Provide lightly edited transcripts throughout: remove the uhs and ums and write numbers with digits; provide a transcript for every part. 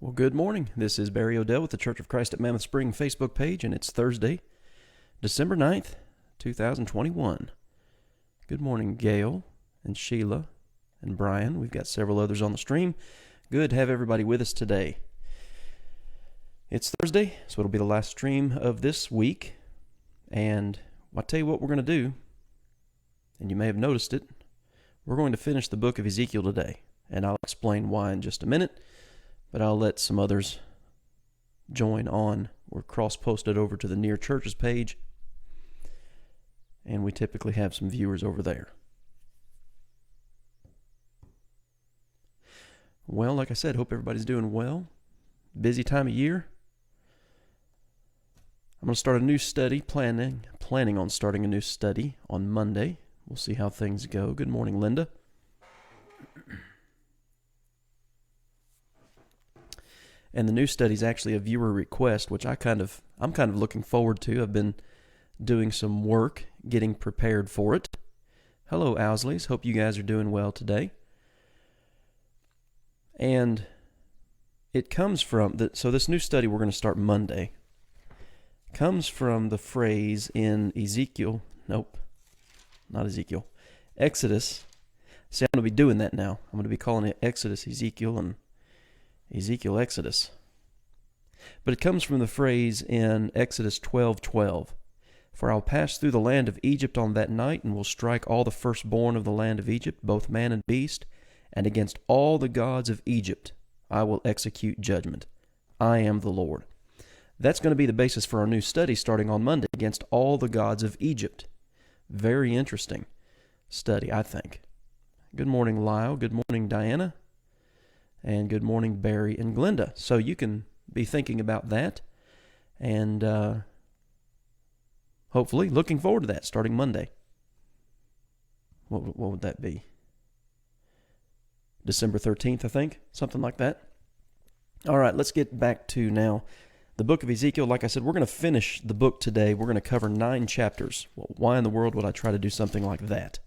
Well, good morning. This is Barry Odell with the Church of Christ at Mammoth Spring Facebook page, and it's Thursday, December 9th, 2021. Good morning, Gail and Sheila and Brian. We've got several others on the stream. Good to have everybody with us today. It's Thursday, so it'll be the last stream of this week, and I'll tell you what we're going to do, and you may have noticed it. We're going to finish the book of Ezekiel today, and I'll explain why in just a minute. But I'll let some others join on. We're cross-posted over to the Near Churches page, and we typically have some viewers over there. Well, like I said, hope everybody's doing well. Busy time of year. I'm going to start a new study, planning on starting a new study on Monday. We'll see how things go. Good morning, Linda. And the new study is actually a viewer request, which I'm kind of looking forward to. I've been doing some work getting prepared for it. Hello, Owsleys. Hope you guys are doing well today. And it comes from, so this new study we're going to start Monday comes from the phrase in Exodus. See, I'm going to be doing that now. I'm going to be calling it Exodus, Ezekiel, and Ezekiel, Exodus. But it comes from the phrase in Exodus 12:12. For I'll pass through the land of Egypt on that night, and will strike all the firstborn of the land of Egypt, both man and beast, and against all the gods of Egypt I will execute judgment. I am the Lord. That's going to be the basis for our new study starting on Monday, against all the gods of Egypt. Very interesting study, I think. Good morning, Lyle. Good morning, Diana. And good morning, Barry and Glenda. So you can be thinking about that, and hopefully looking forward to that starting Monday. What would that be? December 13th, I think, something like that. All right, let's get back to now the book of Ezekiel. Like I said, we're going to finish the book today. We're going to cover 9 chapters. Well, why in the world would I try to do something like that?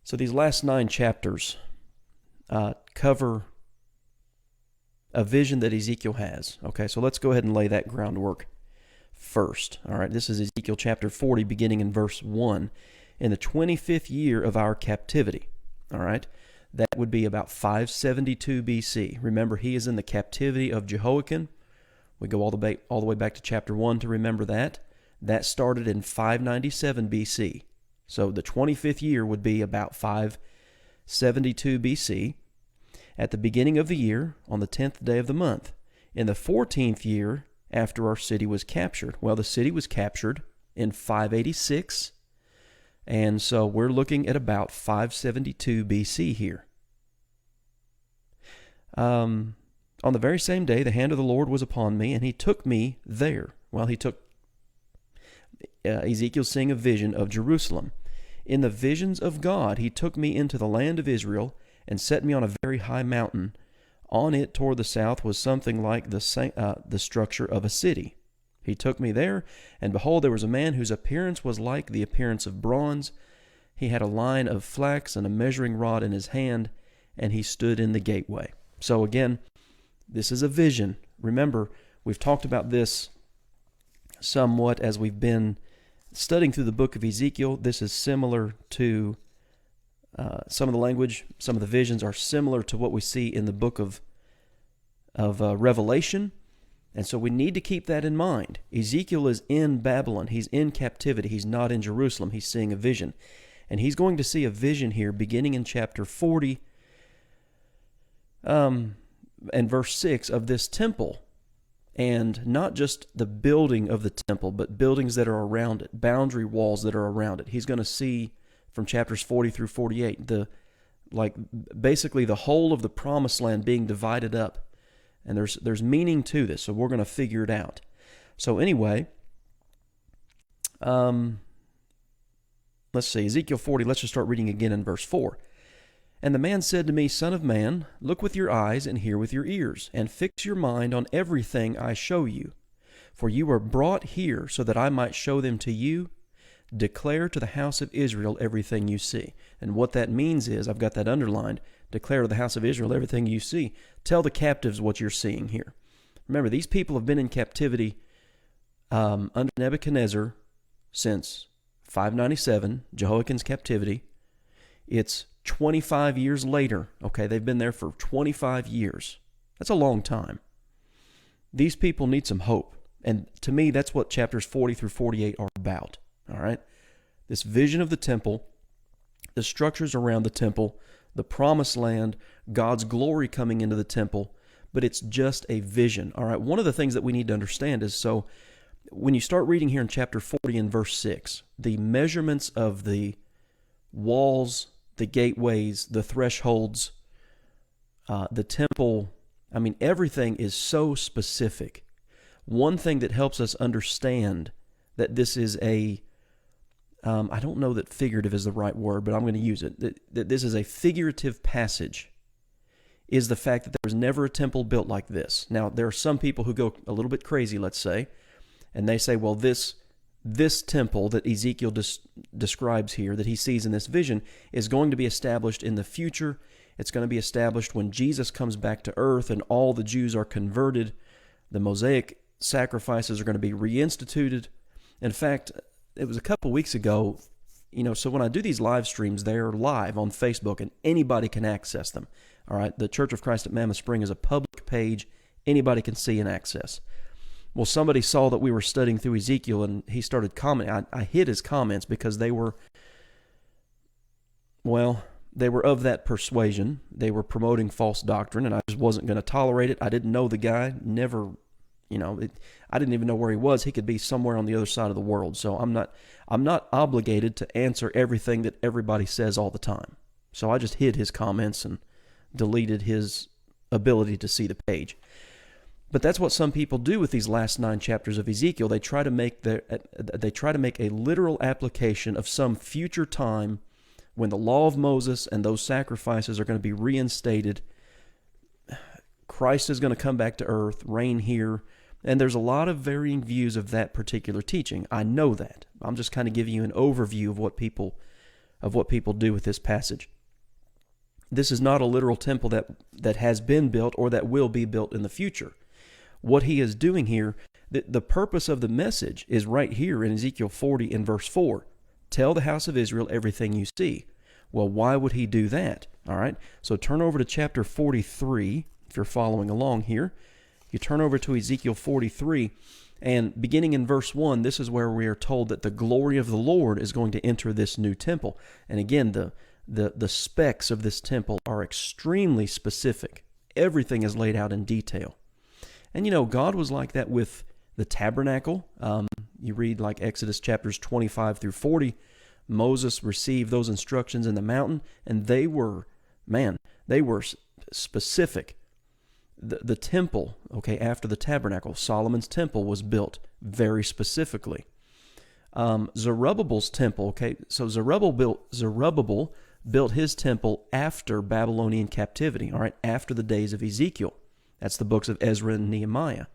So these last 9 chapters cover a vision that Ezekiel has. Okay, so let's go ahead and lay that groundwork first. All right, this is Ezekiel chapter 40, beginning in verse 1. In the 25th year of our captivity, all right, that would be about 572 BC. Remember, he is in the captivity of Jehoiakim. We go all the way back to chapter 1 to remember that. That started in 597 BC. So the 25th year would be about 572 BC. At the beginning of the year, on the 10th day of the month, in the 14th year after our city was captured. Well, the city was captured in 586, and so we're looking at about 572 BC here. On the very same day, the hand of the Lord was upon me, and he took me there. Well, he took Ezekiel seeing a vision of Jerusalem. In the visions of God, he took me into the land of Israel, and set me on a very high mountain. On it toward the south was something like the structure of a city. He took me there, and behold, there was a man whose appearance was like the appearance of bronze. He had a line of flax and a measuring rod in his hand, and he stood in the gateway. So again, this is a vision. Remember, we've talked about this somewhat as we've been studying through the book of Ezekiel. This is similar to some of the language, some of the visions are similar to what we see in the book of Revelation, and so we need to keep that in mind. Ezekiel is in Babylon. He's in captivity. He's not in Jerusalem. He's seeing a vision, and he's going to see a vision here beginning in chapter 40 and verse 6 of this temple, and not just the building of the temple, but buildings that are around it, boundary walls that are around it. He's going to see from chapters 40 through 48, basically the whole of the promised land being divided up. And there's meaning to this, so we're going to figure it out. So anyway, let's see, Ezekiel 40, let's just start reading again in verse 4. And the man said to me, Son of man, look with your eyes and hear with your ears, and fix your mind on everything I show you. For you were brought here so that I might show them to you. Declare to the house of Israel everything you see. And what that means is, I've got that underlined, declare to the house of Israel everything you see. Tell the captives what you're seeing here. Remember, these people have been in captivity under Nebuchadnezzar since 597, Jehoiakim's captivity. It's 25 years later. Okay, they've been there for 25 years. That's a long time. These people need some hope. And to me, that's what chapters 40 through 48 are about. All right? This vision of the temple, the structures around the temple, the promised land, God's glory coming into the temple, but it's just a vision. All right? One of the things that we need to understand is, so when you start reading here in chapter 40 and verse 6, the measurements of the walls, the gateways, the thresholds, the temple, I mean, everything is so specific. One thing that helps us understand that this is I don't know that figurative is the right word, but I'm going to use it, that this is a figurative passage, is the fact that there was never a temple built like this. Now, there are some people who go a little bit crazy, let's say, and they say, well, this temple that Ezekiel describes here, that he sees in this vision, is going to be established in the future. It's going to be established when Jesus comes back to earth and all the Jews are converted. The Mosaic sacrifices are going to be reinstituted. In fact, it was a couple weeks ago, so when I do these live streams, they're live on Facebook and anybody can access them. All right, the Church of Christ at Mammoth Spring is a public page. Anybody can see and access. Well, somebody saw that we were studying through Ezekiel and he started commenting. I hid his comments because they were of that persuasion. They were promoting false doctrine and I just wasn't going to tolerate it. I didn't know the guy, I didn't even know where he was. He could be somewhere on the other side of the world. So I'm not obligated to answer everything that everybody says all the time. So I just hid his comments and deleted his ability to see the page. But that's what some people do with these last 9 chapters of Ezekiel. They try to make a literal application of some future time when the law of Moses and those sacrifices are going to be reinstated. Christ is going to come back to earth, reign here, and there's a lot of varying views of that particular teaching. I know that. I'm just kind of giving you an overview of what people do with this passage. This is not a literal temple that has been built or that will be built in the future. What he is doing here, the purpose of the message is right here in Ezekiel 40 and verse 4. Tell the house of Israel everything you see. Well, why would he do that? All right, so turn over to chapter 43, if you're following along here. You turn over to Ezekiel 43, and beginning in verse 1, this is where we are told that the glory of the Lord is going to enter this new temple. And again, the specs of this temple are extremely specific. Everything is laid out in detail. And God was like that with the tabernacle. You read like Exodus chapters 25 through 40. Moses received those instructions in the mountain, and they were specific. The temple, after the tabernacle, Solomon's temple was built very specifically. Zerubbabel's temple, so Zerubbabel built his temple after Babylonian captivity, all right, after the days of Ezekiel. That's the books of Ezra and Nehemiah.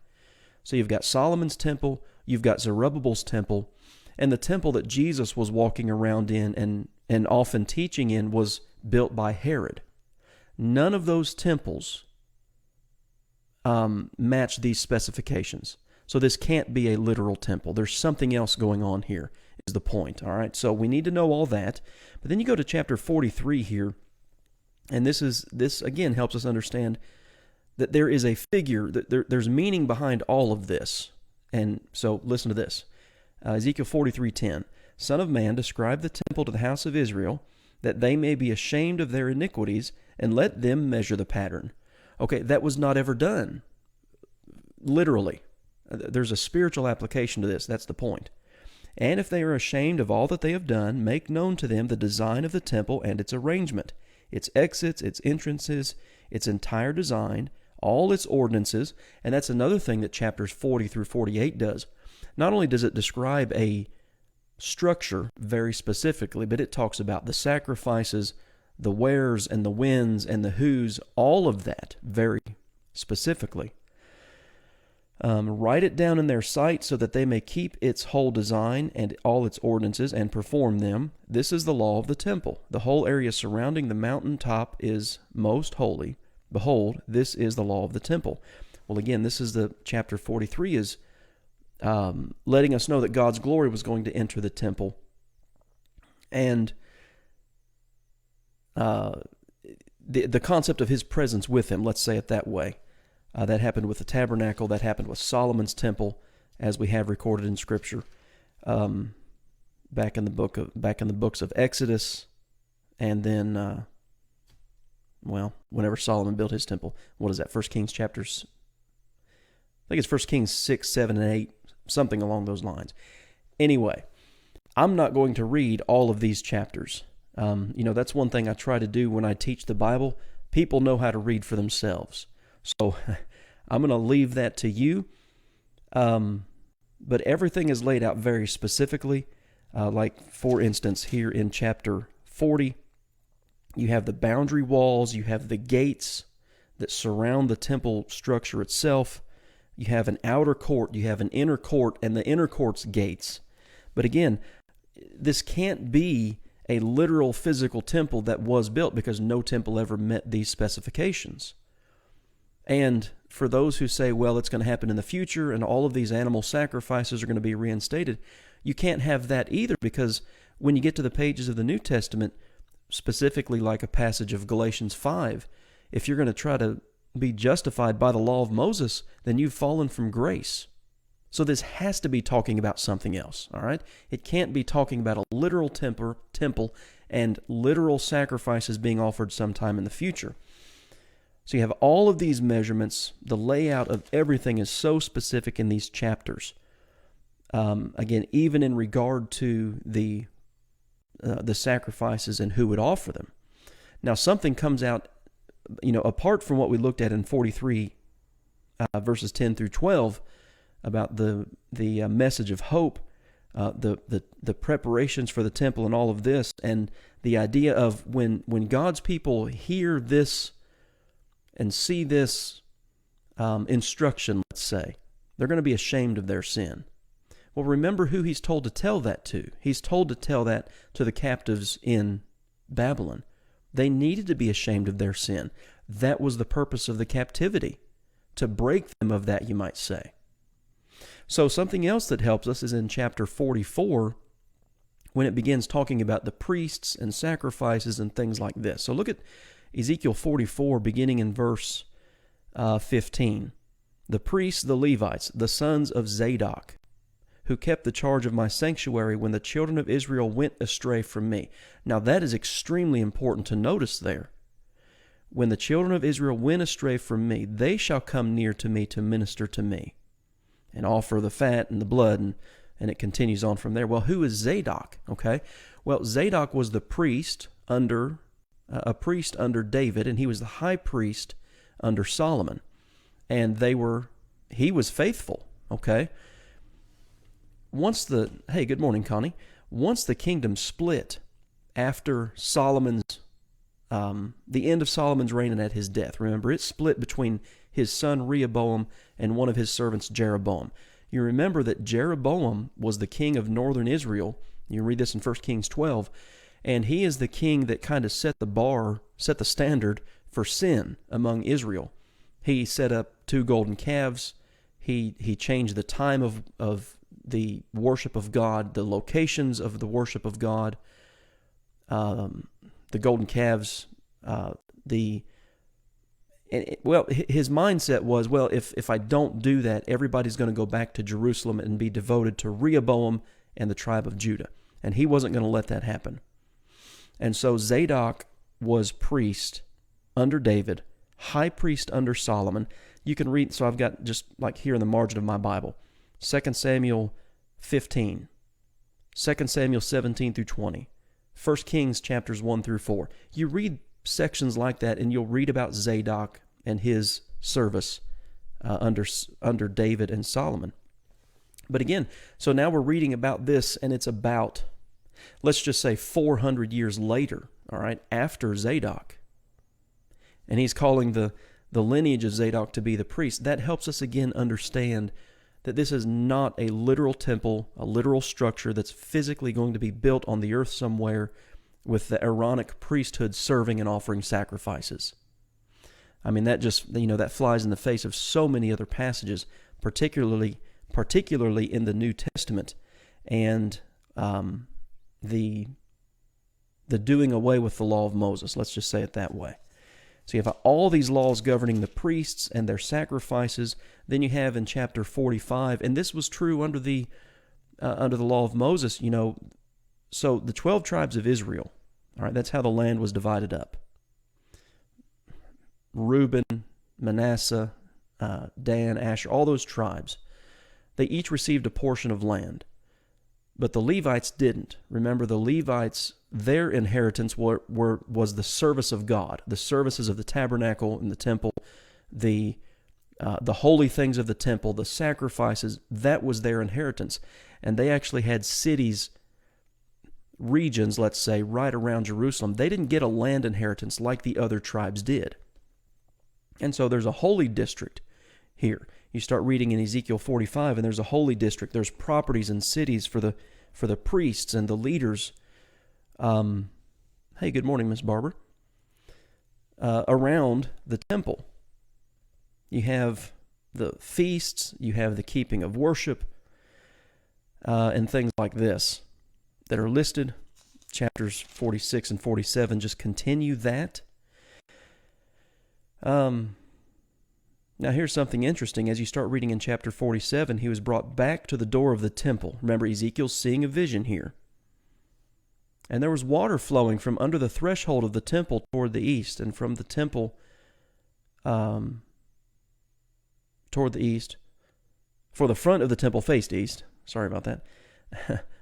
So you've got Solomon's temple, you've got Zerubbabel's temple, and the temple that Jesus was walking around in and often teaching in was built by Herod. None of those temples match these specifications. So this can't be a literal temple. There's something else going on here, is the point. All right, so we need to know all that. But then you go to chapter 43 here, and this again helps us understand that there is a figure, that there's meaning behind all of this. And so listen to this. Ezekiel 43:10. Son of man, describe the temple to the house of Israel, that they may be ashamed of their iniquities, and let them measure the pattern. Okay, that was not ever done. Literally. There's a spiritual application to this. That's the point. And if they are ashamed of all that they have done, make known to them the design of the temple and its arrangement, its exits, its entrances, its entire design, all its ordinances. And that's another thing that chapters 40 through 48 does. Not only does it describe a structure very specifically, but it talks about the sacrifices, the wheres and the whens and the whos, all of that very specifically. Write it down in their sight so that they may keep its whole design and all its ordinances and perform them. This is the law of the temple. The whole area surrounding the mountain top is most holy. Behold, this is the law of the temple. Well, again, this is the chapter 43 is letting us know that God's glory was going to enter the temple. And the concept of his presence with him, let's say it that way. That happened with the tabernacle. That happened with Solomon's temple, as we have recorded in Scripture, back in the books of Exodus, and then, whenever Solomon built his temple. What is that? 1 Kings chapters. I think it's 1 Kings 6, 7, and 8, something along those lines. Anyway, I'm not going to read all of these chapters. That's one thing I try to do when I teach the Bible. People know how to read for themselves. So I'm going to leave that to you. But everything is laid out very specifically. Like, for instance, here in chapter 40, you have the boundary walls, you have the gates that surround the temple structure itself. You have an outer court, you have an inner court, and the inner court's gates. But again, this can't be a literal physical temple that was built, because no temple ever met these specifications. And for those who say, well, it's going to happen in the future and all of these animal sacrifices are going to be reinstated, you can't have that either, because when you get to the pages of the New Testament, specifically like a passage of Galatians 5, if you're going to try to be justified by the law of Moses, then you've fallen from grace. So this has to be talking about something else, all right? It can't be talking about a literal temple and literal sacrifices being offered sometime in the future. So you have all of these measurements. The layout of everything is so specific in these chapters. Again, even in regard to the sacrifices and who would offer them. Now, something comes out, apart from what we looked at in 43, verses 10 through 12, about the message of hope, the preparations for the temple and all of this, and the idea of when God's people hear this and see this instruction, let's say, they're going to be ashamed of their sin. Well, remember who he's told to tell that to. He's told to tell that to the captives in Babylon. They needed to be ashamed of their sin. That was the purpose of the captivity, to break them of that, you might say. So something else that helps us is in chapter 44, when it begins talking about the priests and sacrifices and things like this. So look at Ezekiel 44, beginning in verse 15. The priests, the Levites, the sons of Zadok, who kept the charge of my sanctuary when the children of Israel went astray from me. Now that is extremely important to notice there. When the children of Israel went astray from me, they shall come near to me to minister to me, and offer the fat and the blood, and it continues on from there. Well, who is Zadok? Okay, well, Zadok was the priest under David, and he was the high priest under Solomon, and he was faithful. Okay. Hey, good morning, Connie. Once the kingdom split after Solomon's, the end of Solomon's reign and at his death, remember, it split between his son Rehoboam and one of his servants Jeroboam. You remember that Jeroboam was the king of northern Israel. You read this in 1 Kings 12, and he is the king that kind of set the standard for sin among Israel. He set up 2 golden calves. He changed the time of the worship of God, the locations of the worship of God, the golden calves, his mindset was, well, if I don't do that, everybody's going to go back to Jerusalem and be devoted to Rehoboam and the tribe of Judah. And he wasn't going to let that happen. And so Zadok was priest under David, high priest under Solomon. You can read, so I've got just like here in the margin of my Bible, 2 Samuel 15, 2 Samuel 17 through 20, 1 Kings chapters 1 through 4. You read sections like that, and you'll read about Zadok and his service under David and Solomon. But again, so now we're reading about this, and it's about, let's just say 400 years later, all right, after Zadok. And he's calling the the lineage of Zadok to be the priest, that helps us again understand that this is not a literal temple, a literal structure that's physically going to be built on the earth somewhere with the Aaronic priesthood serving and offering sacrifices. I mean, that just, that flies in the face of so many other passages, particularly in the New Testament, and the doing away with the law of Moses. Let's just say it that way. So you have all these laws governing the priests and their sacrifices. Then you have in chapter 45, and this was true under the law of Moses. So the 12 tribes of Israel. All right, that's how the land was divided up. Reuben, Manasseh, Dan, Asher, all those tribes. They each received a portion of land. But the Levites didn't. Remember, the Levites, their inheritance was the service of God, the services of the tabernacle and the temple, the holy things of the temple, the sacrifices. That was their inheritance. And they actually had cities, regions, let's say, right around Jerusalem. They didn't get a land inheritance like the other tribes did. And so there's a holy district here. You start reading in Ezekiel 45, and there's a holy district. There's properties and cities for the priests and the leaders. Hey, good morning, Miss Barber. Around the temple. You have the feasts, you have the keeping of worship, and things like this that are listed. Chapters 46 and 47 just continue that. Now here's something interesting. As you start reading in chapter 47, he was brought back to the door of the temple. Remember, Ezekiel's seeing a vision here. And there was water flowing from under the threshold of the temple toward the east, and from the temple toward the east. For the front of the temple faced east. Sorry about that.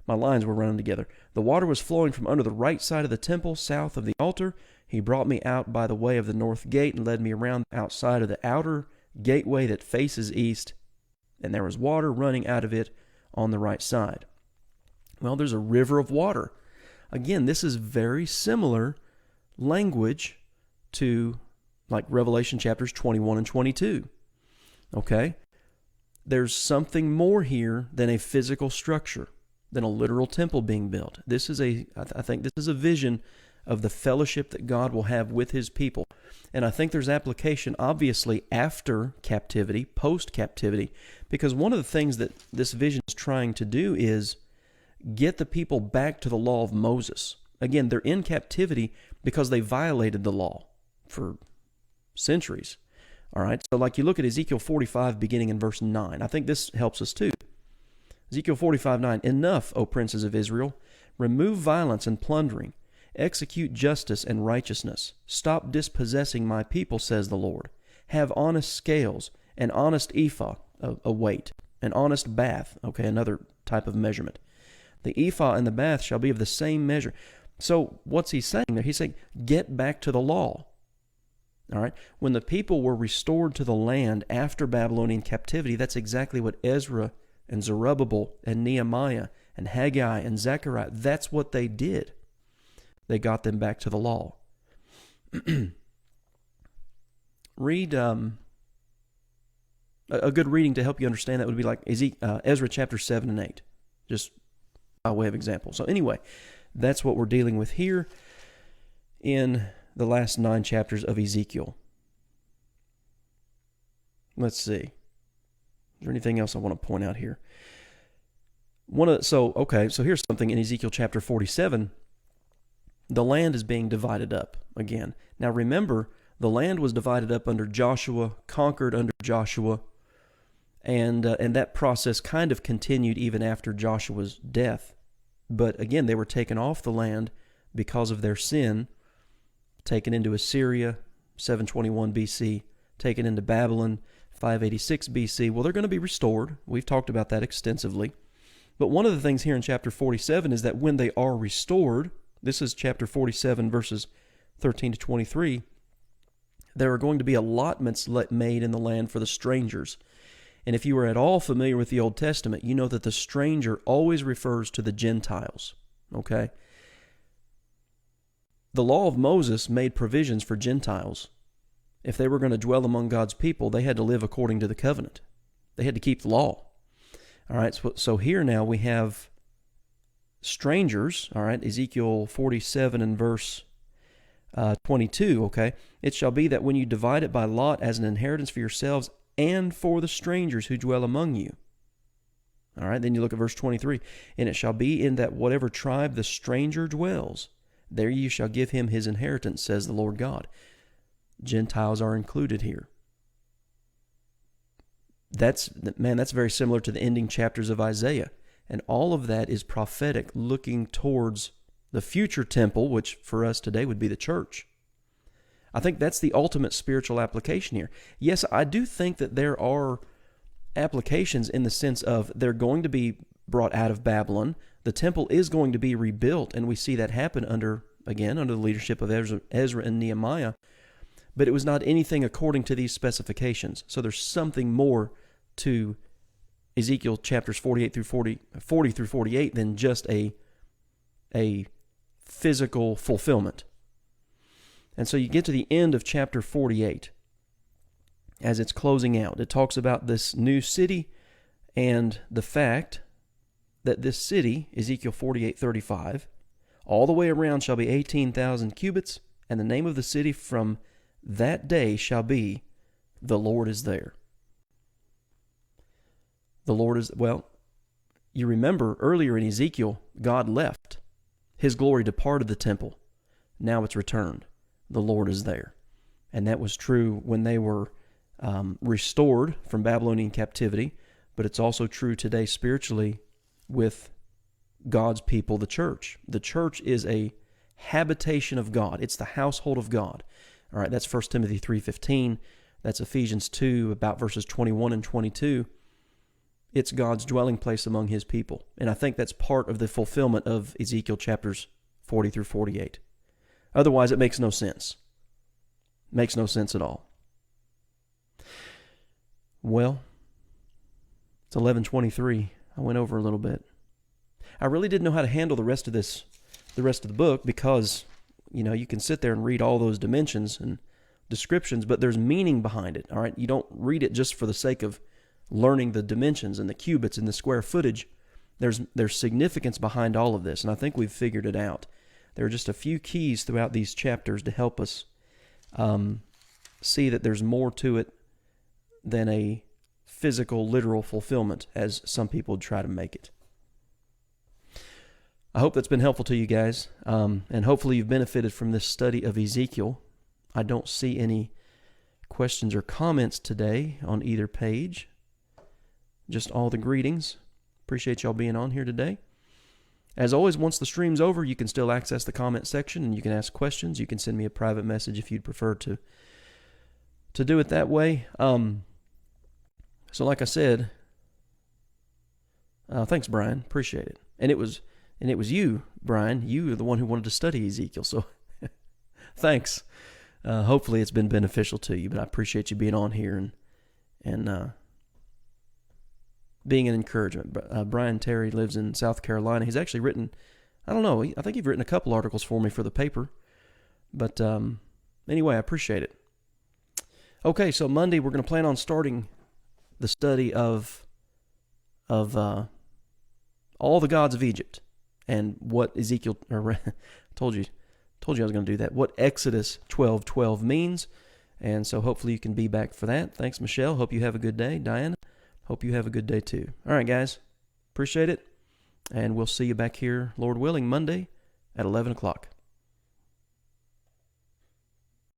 My lines were running together. The water was flowing from under the right side of the temple, south of the altar. He brought me out by the way of the north gate and led me around outside of the outer gateway that faces east, and there was water running out of it on the right side. Well, there's a river of water. Again, this is very similar language to like Revelation chapters 21 and 22. Okay? There's something more here than a physical structure, than a literal temple being built. I think this is a vision of the fellowship that God will have with His people. And I think there's application, obviously, after captivity, post-captivity, because one of the things that this vision is trying to do is get the people back to the law of Moses. Again, they're in captivity because they violated the law for centuries. All right, so like you look at Ezekiel 45, beginning in verse 9. I think this helps us too. Ezekiel 45:9, Enough, O princes of Israel, remove violence and plundering. Execute justice and righteousness. Stop dispossessing my people, says the Lord. Have honest scales, an honest ephah, a weight, an honest bath, okay, another type of measurement. The ephah and the bath shall be of the same measure. So what's he saying there? He's saying, get back to the law. All right? When the people were restored to the land after Babylonian captivity, that's exactly what Ezra and Zerubbabel and Nehemiah and Haggai and Zechariah, that's what they did. They got them back to the law. Read a good reading to help you understand that would be like Ezra chapter 7 and 8, just by way of example. So anyway, that's what we're dealing with here in the last 9 chapters of Ezekiel. Let's see. Is there anything else I want to point out here? So here's something in Ezekiel chapter 47. The land is being divided up again. Now remember, the land was divided up under Joshua, conquered under Joshua, and that process kind of continued even after Joshua's death. But again, they were taken off the land because of their sin, taken into Assyria, 721 BC, taken into Babylon, 586 BC. Well, they're going to be restored. We've talked about that extensively. But one of the things here in chapter 47 is that when they are restored, this is chapter 47, verses 13 to 23, there are going to be allotments made in the land for the strangers. And if you are at all familiar with the Old Testament, you know that the stranger always refers to the Gentiles. Okay? The law of Moses made provisions for Gentiles. If they were going to dwell among God's people, they had to live according to the covenant. They had to keep the law. All right, so here now we have strangers, all right, Ezekiel 47 and verse 22, okay? It shall be that when you divide it by lot as an inheritance for yourselves and for the strangers who dwell among you. All right, then you look at verse 23. And it shall be in that whatever tribe the stranger dwells, there you shall give him his inheritance, says the Lord God. Gentiles are included here. That's very similar to the ending chapters of Isaiah. And all of that is prophetic, looking towards the future temple, which for us today would be the church. I think that's the ultimate spiritual application here. Yes, I do think that there are applications in the sense of they're going to be brought out of Babylon. The temple is going to be rebuilt, and we see that happen under the leadership of Ezra and Nehemiah. But it was not anything according to these specifications. So there's something more to Ezekiel chapters 40 through 48 than just a physical fulfillment. And so you get to the end of chapter 48. As it's closing out, it talks about this new city and the fact that this city, Ezekiel 48:35, all the way around shall be 18,000 cubits, and the name of the city from that day shall be, the Lord is there. The Lord is, you remember earlier in Ezekiel, God left. His glory departed the temple. Now it's returned. The Lord is there. And that was true when they were restored from Babylonian captivity, but it's also true today spiritually with God's people, the church. The church is a habitation of God. It's the household of God. All right, that's 1 Timothy 3:15. That's Ephesians 2, about verses 21 and 22. It's God's dwelling place among His people. And I think that's part of the fulfillment of Ezekiel chapters 40 through 48. Otherwise, it makes no sense. Makes no sense at all. Well, it's 11:23. I went over a little bit. I really didn't know how to handle the rest of the book, because, you can sit there and read all those dimensions and descriptions, but there's meaning behind it, all right? You don't read it just for the sake of learning the dimensions and the cubits and the square footage. There's significance behind all of this, and I think we've figured it out. There are just a few keys throughout these chapters to help us see that there's more to it than a physical, literal fulfillment, as some people try to make it. I hope that's been helpful to you guys, and hopefully you've benefited from this study of Ezekiel. I don't see any questions or comments today on either page. Just all the greetings. Appreciate y'all being on here today. As always, once the stream's over, you can still access the comment section, and you can ask questions. You can send me a private message if you'd prefer to do it that way. So like I said, thanks, Brian. Appreciate it. And it was you, Brian. You are the one who wanted to study Ezekiel. So thanks. Hopefully it's been beneficial to you, but I appreciate you being on here and being an encouragement. Brian Terry lives in South Carolina. He's actually written, I think you've written a couple articles for me for the paper. But anyway, I appreciate it. Okay, so Monday we're going to plan on starting the study of all the gods of Egypt and what Ezekiel, told you I was going to do that, what Exodus 12:12 means. And so hopefully you can be back for that. Thanks, Michelle. Hope you have a good day. Diana, hope you have a good day too. All right, guys. Appreciate it. And we'll see you back here, Lord willing, Monday at 11 o'clock.